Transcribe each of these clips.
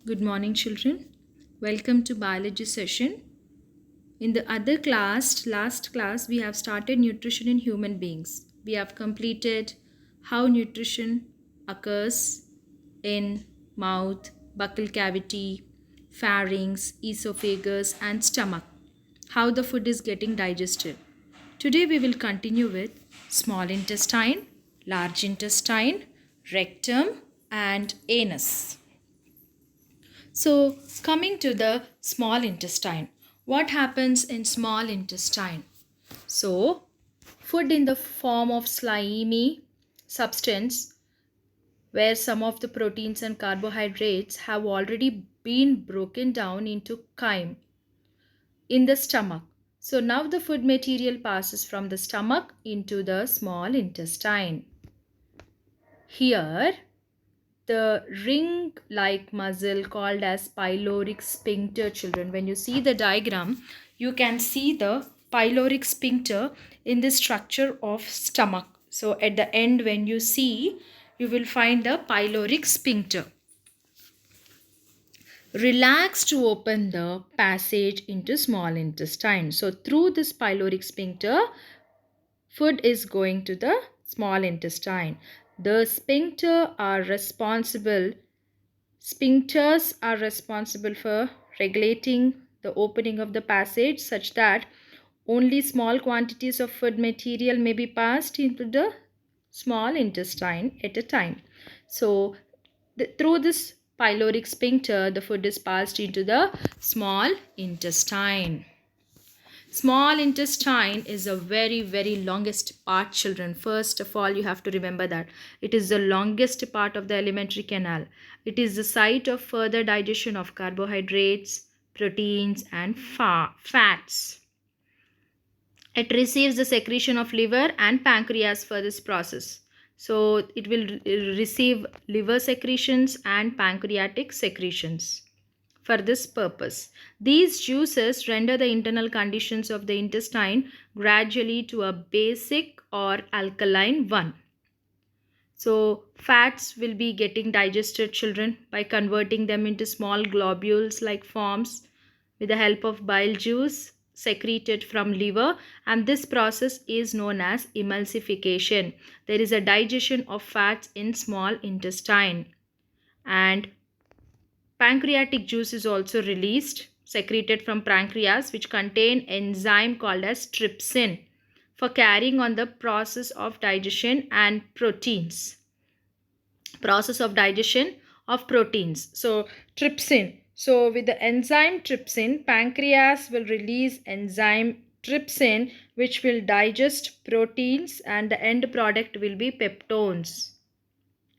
Good morning, children. Welcome to biology session. In the other class, last class, we have started nutrition in human beings. We have completed how nutrition occurs in mouth, buccal cavity, pharynx, esophagus, and stomach. How the food is getting digested. Today we will continue with small intestine, large intestine, rectum, and anus. So, coming to the small intestine, what happens in small intestine? So, food in the form of slimy substance where some of the proteins and carbohydrates have already been broken down into chyme in the stomach. So, now the food material passes from the stomach into the small intestine. Here, the ring like muscle called as pyloric sphincter, children, when you see the diagram you can see the pyloric sphincter in the structure of stomach. So at the end when you see, you will find the pyloric sphincter relax to open the passage into small intestine. So through this pyloric sphincter, food is going to the small intestine. The sphincters are responsible for regulating the opening of the passage such that only small quantities of food material may be passed into the small intestine at a time. So, through this pyloric sphincter, the food is passed into the small intestine. Small intestine is a very longest part, children. First of all, you have to remember that it is the longest part of the alimentary canal. It is the site of further digestion of carbohydrates, proteins, and fats. It receives the secretion of liver and pancreas for this process. So it will receive liver secretions and pancreatic secretions for this purpose. These juices render the internal conditions of the intestine gradually to a basic or alkaline one. So fats will be getting digested, children, by converting them into small globules like forms with the help of bile juice secreted from liver, and this process is known as emulsification. There is a digestion of fats in small intestine, and pancreatic juice is also released, secreted from pancreas, which contain enzyme called as trypsin for carrying on the process of digestion and proteins. Process of digestion of proteins. So trypsin. So with the enzyme trypsin, pancreas will release enzyme trypsin which will digest proteins, and the end product will be peptones.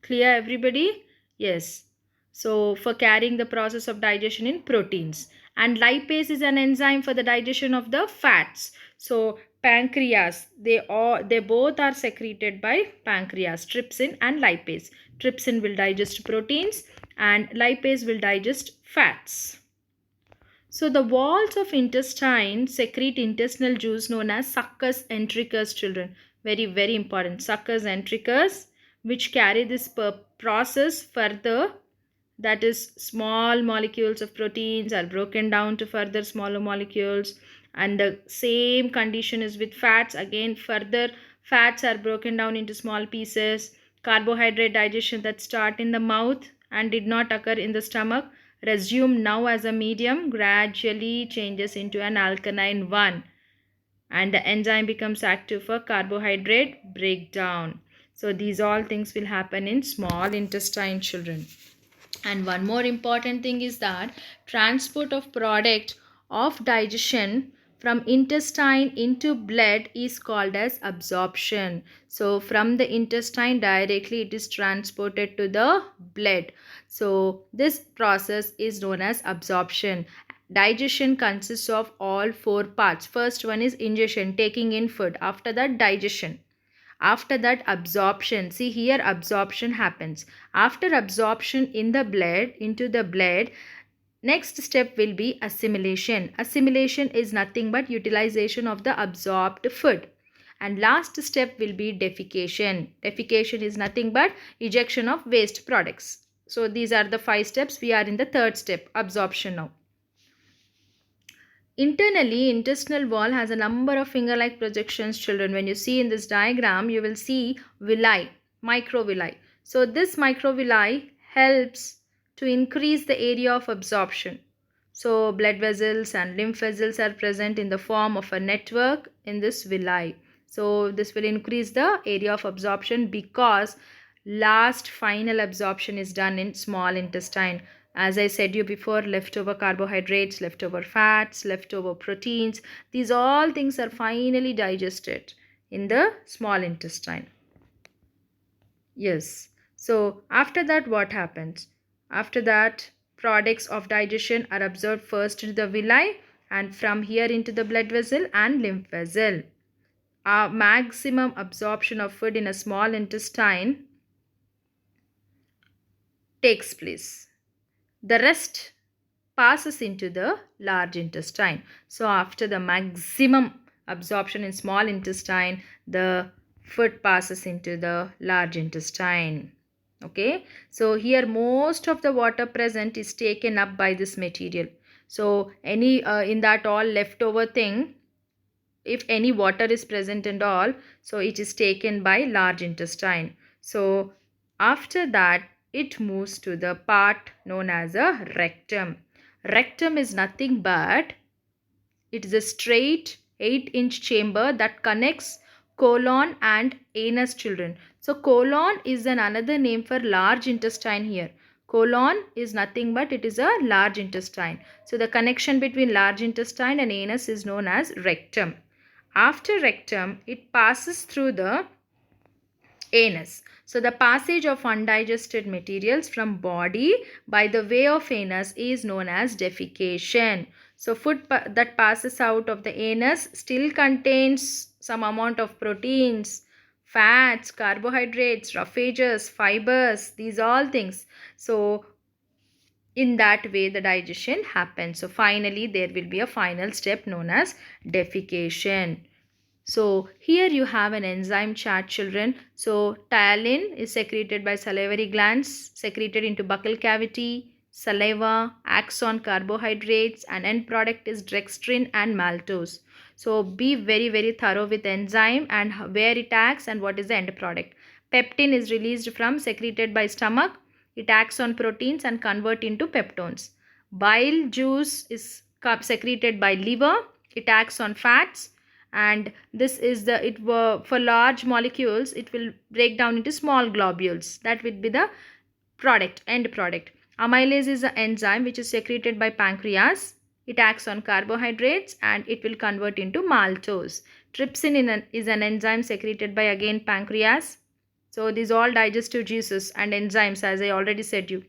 Clear, everybody? Yes. So for carrying the process of digestion in proteins. And lipase is an enzyme for the digestion of the fats. So pancreas, they both are secreted by pancreas, trypsin and lipase. Trypsin will digest proteins and lipase will digest fats. So the walls of intestine secrete intestinal juice known as succus entericus, children. Very important. Succus entericus, which carry this process further. That is, small molecules of proteins are broken down to further smaller molecules, and the same condition is with fats. Again, further fats are broken down into small pieces. Carbohydrate digestion that start in the mouth and did not occur in the stomach resume now as a medium gradually changes into an alkaline one, and the enzyme becomes active for carbohydrate breakdown. So these all things will happen in small intestine, children. And one more important thing is that transport of product of digestion from intestine into blood is called as absorption. So from the intestine directly it is transported to the blood. So this process is known as absorption. Digestion consists of all four parts. First one is ingestion, taking in food. After that, digestion. After that, absorption. See here, absorption happens. After absorption in the blood, into the blood, next step will be assimilation. Assimilation is nothing but utilization of the absorbed food. And last step will be defecation. Defecation is nothing but ejection of waste products. So these are the 5 steps. We are in the third step, absorption now. Internally, intestinal wall has a number of finger-like projections, children. When you see in this diagram, you will see villi, microvilli. So this microvilli helps to increase the area of absorption. So blood vessels and lymph vessels are present in the form of a network in this villi. So this will increase the area of absorption because last final absorption is done in small intestine. As I said you before, leftover carbohydrates, leftover fats, leftover proteins, these all things are finally digested in the small intestine. Yes. So after that, what happens? After that, products of digestion are absorbed first into the villi and from here into the blood vessel and lymph vessel. Our maximum absorption of food in a small intestine takes place. The rest passes into the large intestine. So after the maximum absorption in small intestine, the food passes into the large intestine. Okay, so here most of the water present is taken up by this material. So any in that all leftover thing, if any water is present and all, so it is taken by large intestine. So after that, it moves to the part known as a rectum. Rectum is nothing but it is a straight 8-inch chamber that connects colon and anus, children. So colon is another name for large intestine here. Colon is nothing but it is a large intestine. So the connection between large intestine and anus is known as rectum. After rectum, it passes through the anus. So the passage of undigested materials from body by the way of anus is known as defecation. So food that passes out of the anus still contains some amount of proteins, fats, carbohydrates, roughages, fibers, these all things. So in that way the digestion happens. So finally there will be a final step known as defecation. So here you have an enzyme chart, children. So ptyalin is secreted by salivary glands, secreted into buccal cavity, saliva, acts on carbohydrates, and end product is dextrin and maltose. So be very thorough with enzyme and where it acts and what is the end product. Peptin is released from secreted by stomach. It acts on proteins and convert into peptones. Bile juice is secreted by liver. It acts on fats and this is the for large molecules it will break down into small globules. That will be the end product. Amylase is an enzyme which is secreted by pancreas. It acts on carbohydrates and it will convert into maltose. Trypsin is an enzyme secreted by again pancreas. So these all digestive juices and enzymes as I already said you.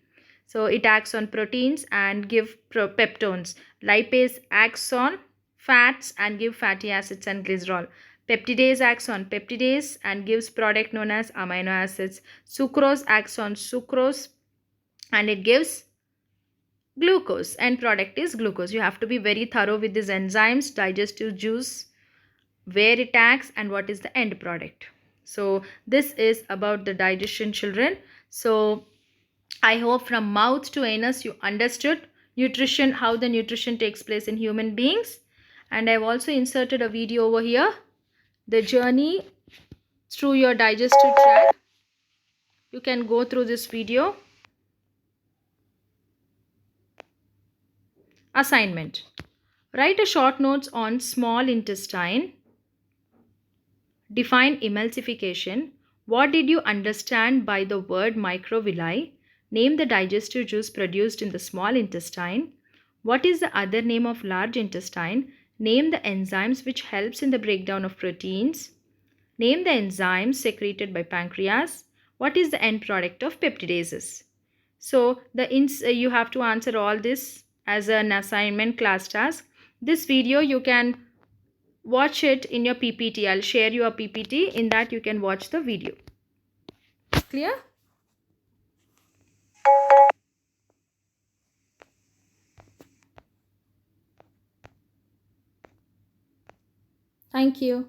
So it acts on proteins and give peptones. Lipase acts on fats and give fatty acids and glycerol. Peptidase acts on peptidase and gives product known as amino acids. Sucrose acts on sucrose and it gives glucose. End product is glucose. You have to be very thorough with these enzymes, digestive juice, where it acts and what is the end product. So this is about the digestion, children. So I hope from mouth to anus you understood nutrition, how the nutrition takes place in human beings. And I've also inserted a video over here, the journey through your digestive tract. You can go through this video. Assignment. Write a short notes on small intestine. Define emulsification. What did you understand by the word microvilli? Name the digestive juice produced in the small intestine. What is the other name of large intestine? Name the enzymes which helps in the breakdown of proteins. Name the enzymes secreted by pancreas. What is the end product of peptidases? So you have to answer all this as an assignment class task. This video you can watch it in your PPT. I'll share you a PPT. In that you can watch the video. Clear? Thank you.